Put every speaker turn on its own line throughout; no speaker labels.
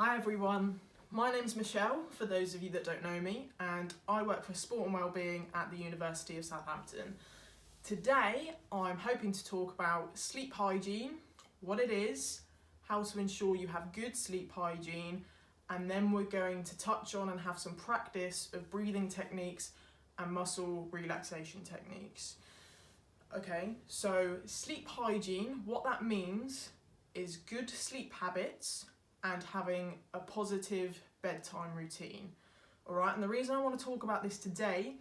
Hi everyone, my name's Michelle, for those of you that don't know me, and I work for Sport and Wellbeing at the University of Southampton. Today I'm hoping to talk about sleep hygiene, what it is, how to ensure you have good sleep hygiene, and then we're going to touch on and have some practice of breathing techniques and muscle relaxation techniques. Okay, so sleep hygiene, what that means is good sleep habits and having a positive bedtime routine. All right, and the reason I want to talk about this today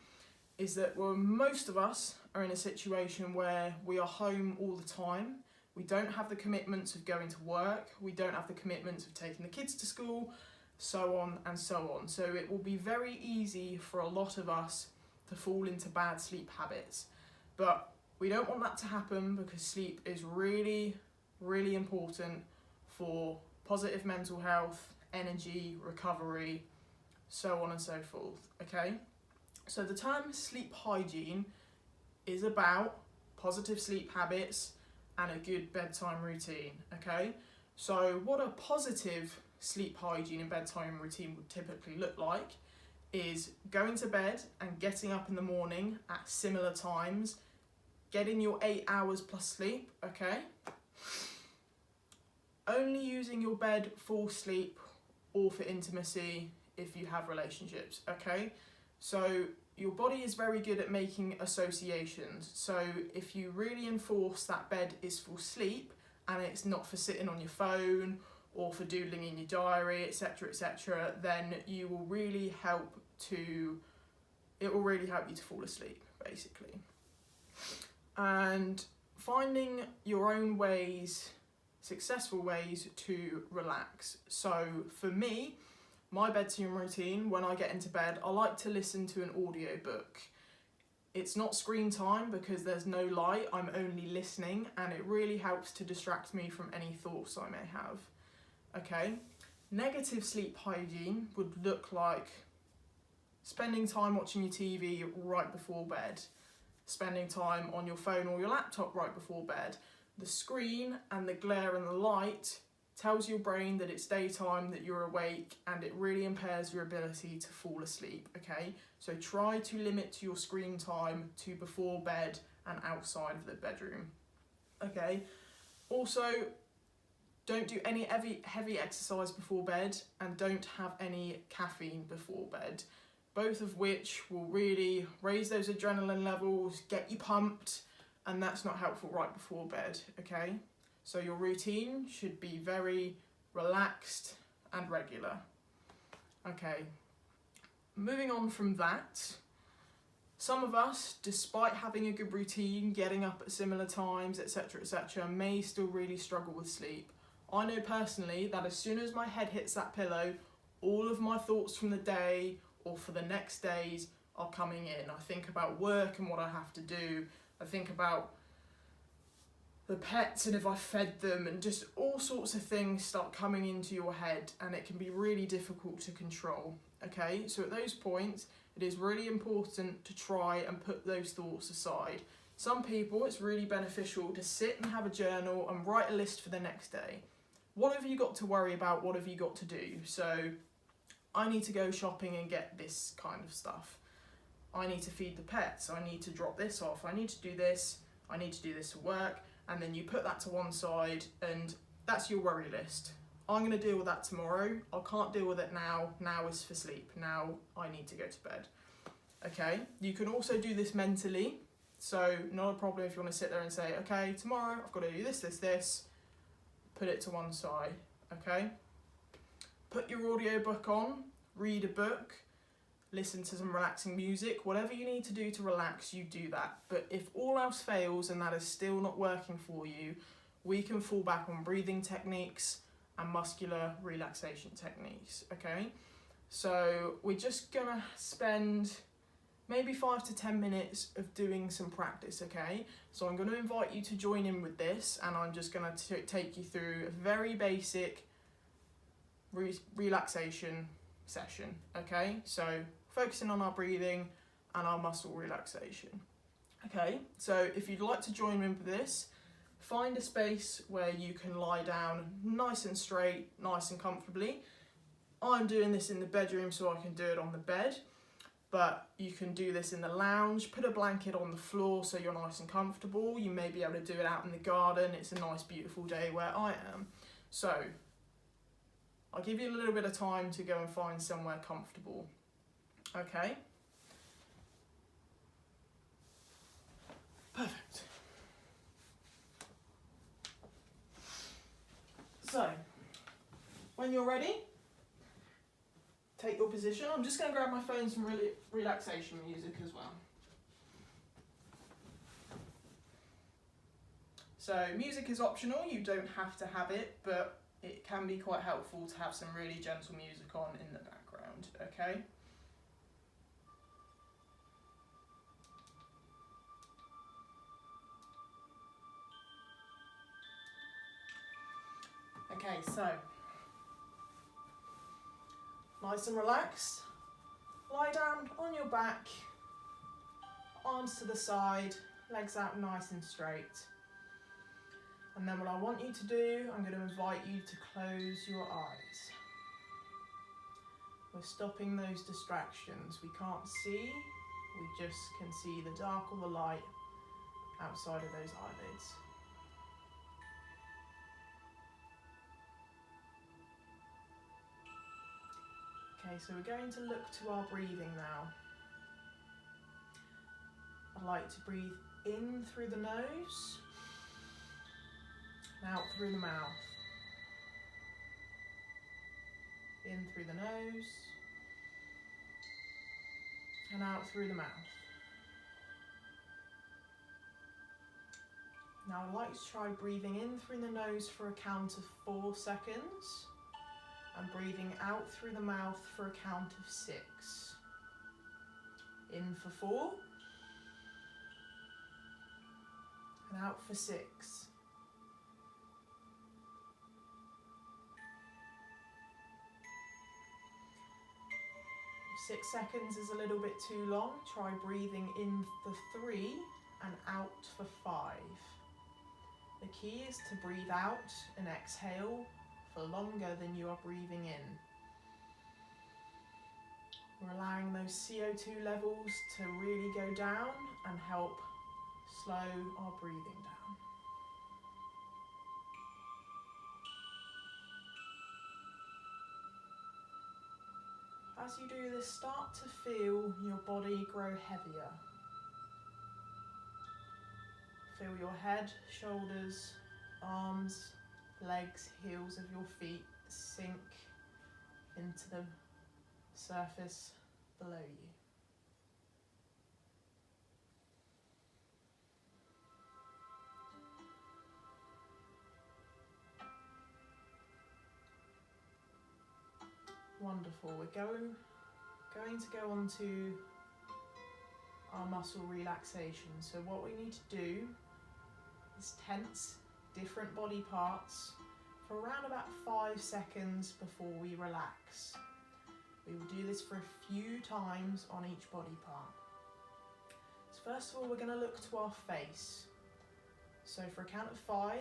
is that most of us are in a situation where we are home all the time. We don't have the commitments of going to work. We don't have the commitments of taking the kids to school, so on and so on. So it will be very easy for a lot of us to fall into bad sleep habits. But we don't want that to happen because sleep is really, really important for positive mental health, energy, recovery, so on and so forth, okay? So the term sleep hygiene is about positive sleep habits and a good bedtime routine, okay? So what a positive sleep hygiene and bedtime routine would typically look like is going to bed and getting up in the morning at similar times, getting your 8 hours plus sleep, okay? Only using your bed for sleep or for intimacy if you have relationships, okay? So your body is very good at making associations. So if you really enforce that bed is for sleep and it's not for sitting on your phone or for doodling in your diary, etc., then it will really help you to fall asleep, basically. And finding your own successful ways to relax. So for me, my bedtime routine, when I get into bed, I like to listen to an audiobook. It's not screen time because there's no light, I'm only listening, and it really helps to distract me from any thoughts I may have. Okay, negative sleep hygiene would look like spending time watching your TV right before bed, spending time on your phone or your laptop right before bed. The screen and the glare and the light tells your brain that it's daytime, that you're awake, and it really impairs your ability to fall asleep, okay? So try to limit your screen time to before bed and outside of the bedroom, okay? Also, don't do any heavy exercise before bed and don't have any caffeine before bed, both of which will really raise those adrenaline levels, get you pumped, and that's not helpful right before bed, okay? So your routine should be very relaxed and regular. Okay, moving on from that, some of us, despite having a good routine, getting up at similar times, etc., may still really struggle with sleep. I know personally that as soon as my head hits that pillow, all of my thoughts from the day or for the next days are coming in. I think about work and what I have to do. I think about the pets and if I fed them, and just all sorts of things start coming into your head, and it can be really difficult to control, okay? So at those points, it is really important to try and put those thoughts aside. Some people, it's really beneficial to sit and have a journal and write a list for the next day. What have you got to worry about? What have you got to do? So I need to go shopping and get this kind of stuff. I need to feed the pets, I need to drop this off, I need to do this, I need to do this at work, and then you put that to one side and that's your worry list. I'm going to deal with that tomorrow, I can't deal with it now is for sleep, now I need to go to bed. Okay, you can also do this mentally, so not a problem if you want to sit there and say, okay, tomorrow I've got to do this, put it to one side, okay? Put your audiobook on, read a book, listen to some relaxing music, whatever you need to do to relax, you do that. But if all else fails and that is still not working for you, we can fall back on breathing techniques and muscular relaxation techniques, okay? So we're just gonna spend maybe 5 to 10 minutes of doing some practice, okay? So I'm gonna invite you to join in with this, and I'm just gonna take you through a very basic relaxation session, okay? So focusing on our breathing and our muscle relaxation. Okay, so if you'd like to join in with this, find a space where you can lie down nice and straight, nice and comfortably. I'm doing this in the bedroom so I can do it on the bed, but you can do this in the lounge. Put a blanket on the floor so you're nice and comfortable. You may be able to do it out in the garden. It's a nice beautiful day where I am. So I'll give you a little bit of time to go and find somewhere comfortable. Okay? Perfect. So, when you're ready, take your position. I'm just going to grab my phone, some relaxation music as well. So, music is optional, you don't have to have it, but it can be quite helpful to have some really gentle music on in the background, okay? Okay, so nice and relaxed. Lie down on your back, arms to the side, legs out nice and straight. And then what I want you to do, I'm going to invite you to close your eyes. We're stopping those distractions. We can't see, we just can see the dark or the light outside of those eyelids. Okay, so we're going to look to our breathing now. I'd like to breathe in through the nose, and out through the mouth. In through the nose, and out through the mouth. Now I'd like to try breathing in through the nose for a count of 4 seconds, and breathing out through the mouth for a count of 6. In for 4, and out for 6. 6 seconds is a little bit too long. Try breathing in for 3 and out for 5. The key is to breathe out and exhale for longer than you are breathing in. We're allowing those CO2 levels to really go down and help slow our breathing down. As you do this, start to feel your body grow heavier. Feel your head, shoulders, arms, legs, heels of your feet sink into the surface below you. Wonderful. We're going to go on to our muscle relaxation. So what we need to do is tense different body parts for around about 5 seconds before we relax. We will do this for a few times on each body part. So first of all, we're going to look to our face. So for a count of 5,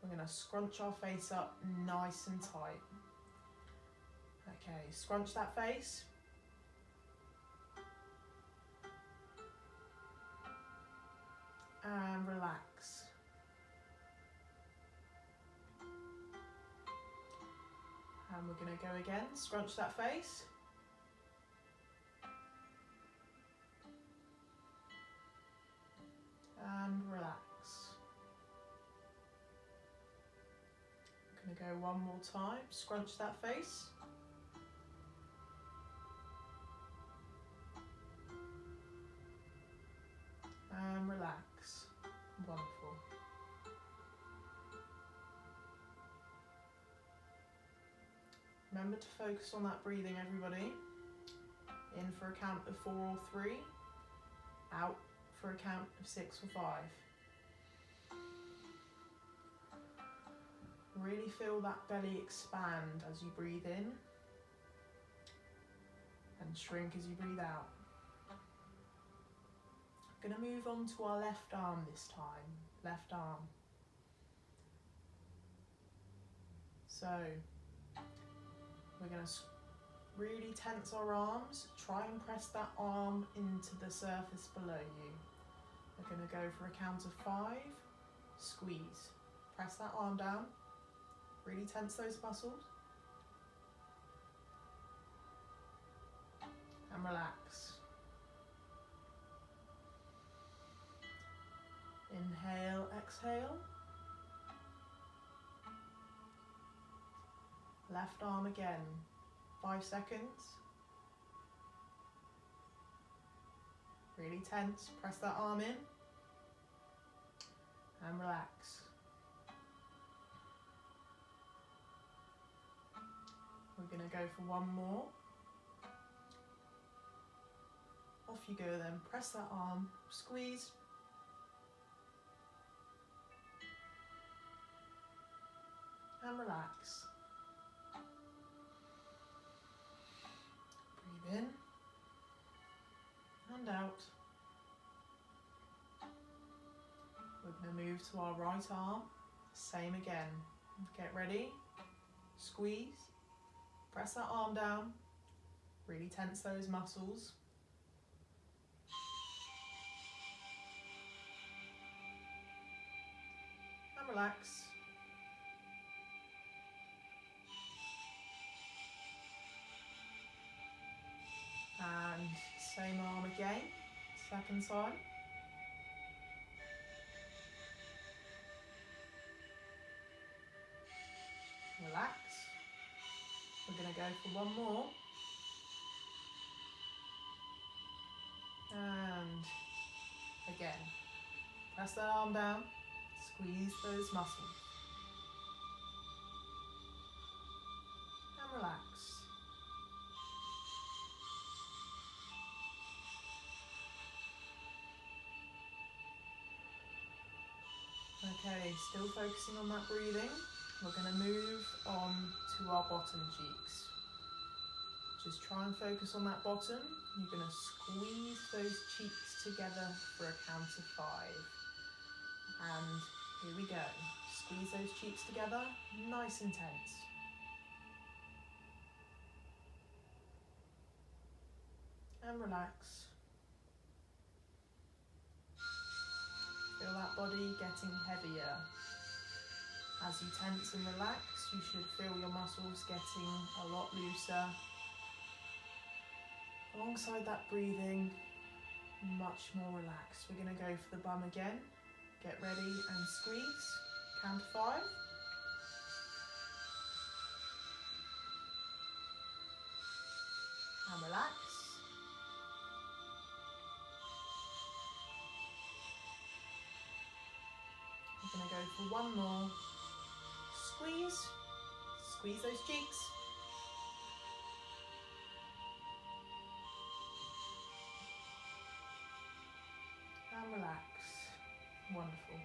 we're going to scrunch our face up nice and tight. Okay, scrunch that face. And relax. And we're going to go again, scrunch that face. And relax. I'm going to go one more time, scrunch that face. And relax. Wonderful. Remember to focus on that breathing, everybody. In for a count of 4 or 3. Out for a count of 6 or 5. Really feel that belly expand as you breathe in and shrink as you breathe out. I'm going to move on to our left arm this time. Left arm. So, We're going to really tense our arms. Try and press that arm into the surface below you. We're going to go for a count of 5. Squeeze. Press that arm down. Really tense those muscles. And relax. Inhale, exhale. Left arm again. 5 seconds. Really tense. Press that arm in. And relax. We're going to go for one more. Off you go then. Press that arm. Squeeze. And relax. Breathe in and out. We're going to move to our right arm. Same again. Get ready. Squeeze. Press that arm down. Really tense those muscles. And relax. And same arm again, second side. Relax. We're going to go for one more. And again, press that arm down, squeeze those muscles. And relax. Okay, still focusing on that breathing. We're going to move on to our bottom cheeks. Just try and focus on that bottom. You're going to squeeze those cheeks together for a count of 5. And here we go. Squeeze those cheeks together, nice and tense. And relax. Feel that body getting heavier. As you tense and relax, you should feel your muscles getting a lot looser. Alongside that breathing, much more relaxed. We're going to go for the bum again. Get ready and squeeze. Count 5. And relax. We're going to go for one more. Squeeze. Squeeze those cheeks. And relax. Wonderful.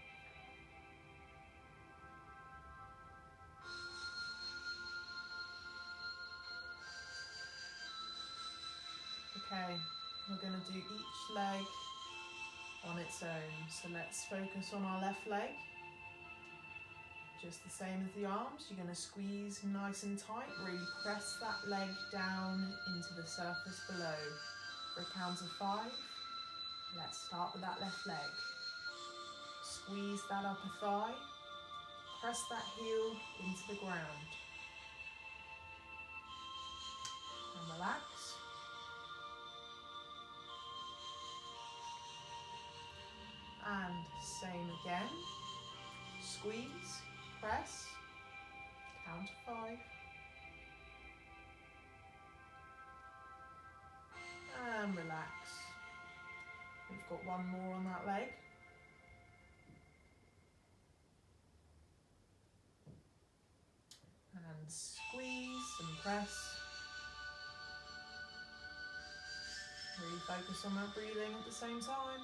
Okay, we're going to do each leg on its own. So let's focus on our left leg. Just the same as the arms, you're going to squeeze nice and tight, really press that leg down into the surface below. For a count of 5, let's start with that left leg. Squeeze that upper thigh, press that heel into the ground. And relax. And same again. Squeeze, press, count to 5. And relax. We've got one more on that leg. And squeeze and press. Really focus on that breathing at the same time.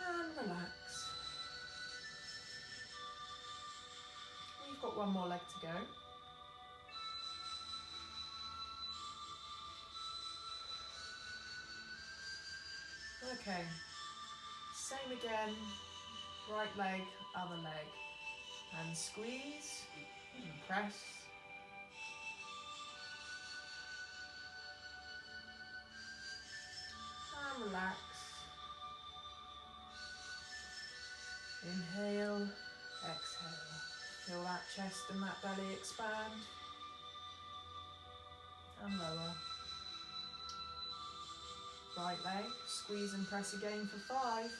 And relax. We've got one more leg to go. Okay, same again, right leg, other leg, and squeeze, and press, and relax. Inhale, exhale. Feel that chest and that belly expand. And lower. Right leg, squeeze and press again for 5.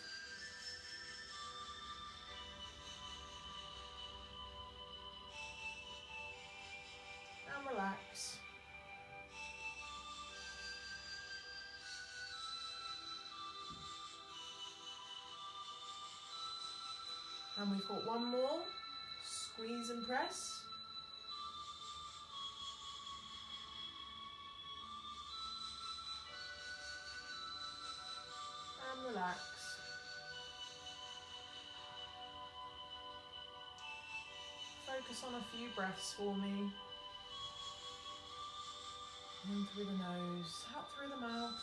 And relax. And we've got one more. Squeeze and press. And relax. Focus on a few breaths for me. In through the nose, out through the mouth.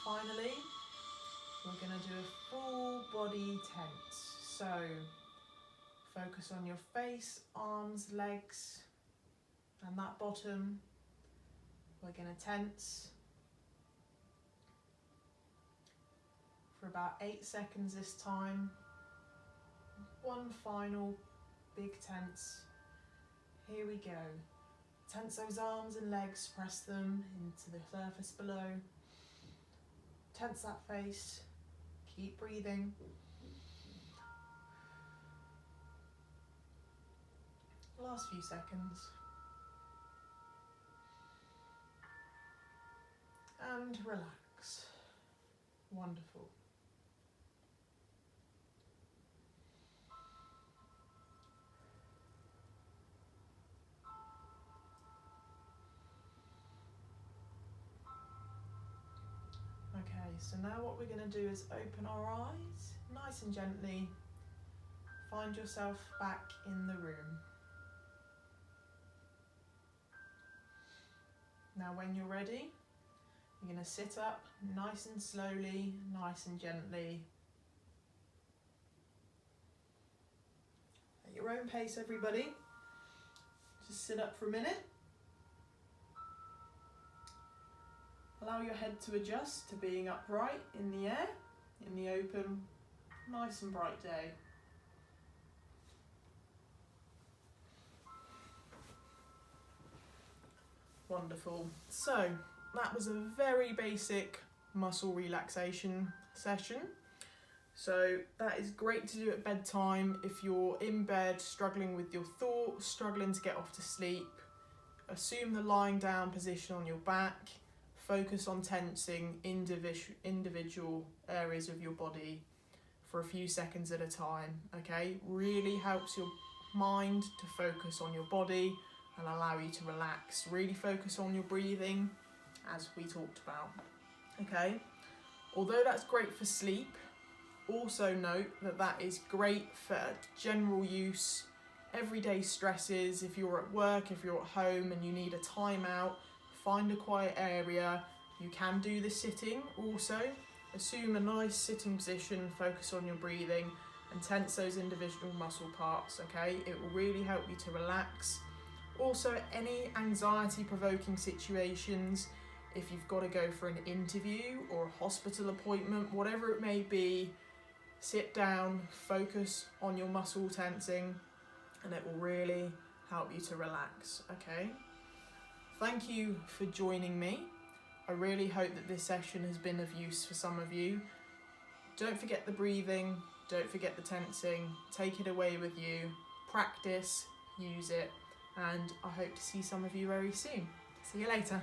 Finally, we're going to do a full body tense. So, focus on your face, arms, legs, and that bottom. We're going to tense for about 8 seconds this time. One final big tense. Here we go. Tense those arms and legs, press them into the surface below. Tense that face, keep breathing. Last few seconds. And relax. Wonderful. Okay, so now what we're going to do is open our eyes, nice and gently. Find yourself back in the room. Now when you're ready, you're going to sit up nice and slowly, nice and gently. At your own pace, everybody. Just sit up for a minute. Allow your head to adjust to being upright in the air, in the open, nice and bright day. Wonderful. So that was a very basic muscle relaxation session. So that is great to do at bedtime if you're in bed struggling with your thoughts, struggling to get off to sleep. Assume the lying down position on your back. Focus on tensing individual areas of your body for a few seconds at a time, okay? Really helps your mind to focus on your body and allow you to relax. Really focus on your breathing, as we talked about, okay? Although that's great for sleep, also note that that is great for general use, everyday stresses. If you're at work, if you're at home and you need a timeout, find a quiet area. You can do this sitting also. Assume a nice sitting position, focus on your breathing and tense those individual muscle parts, okay? It will really help you to relax. Also, any anxiety provoking situations, if you've got to go for an interview or a hospital appointment, whatever it may be, sit down, focus on your muscle tensing, and it will really help you to relax, okay? Thank you for joining me. I really hope that this session has been of use for some of you. Don't forget the breathing, don't forget the tensing, take it away with you, practice, use it, and I hope to see some of you very soon. See you later.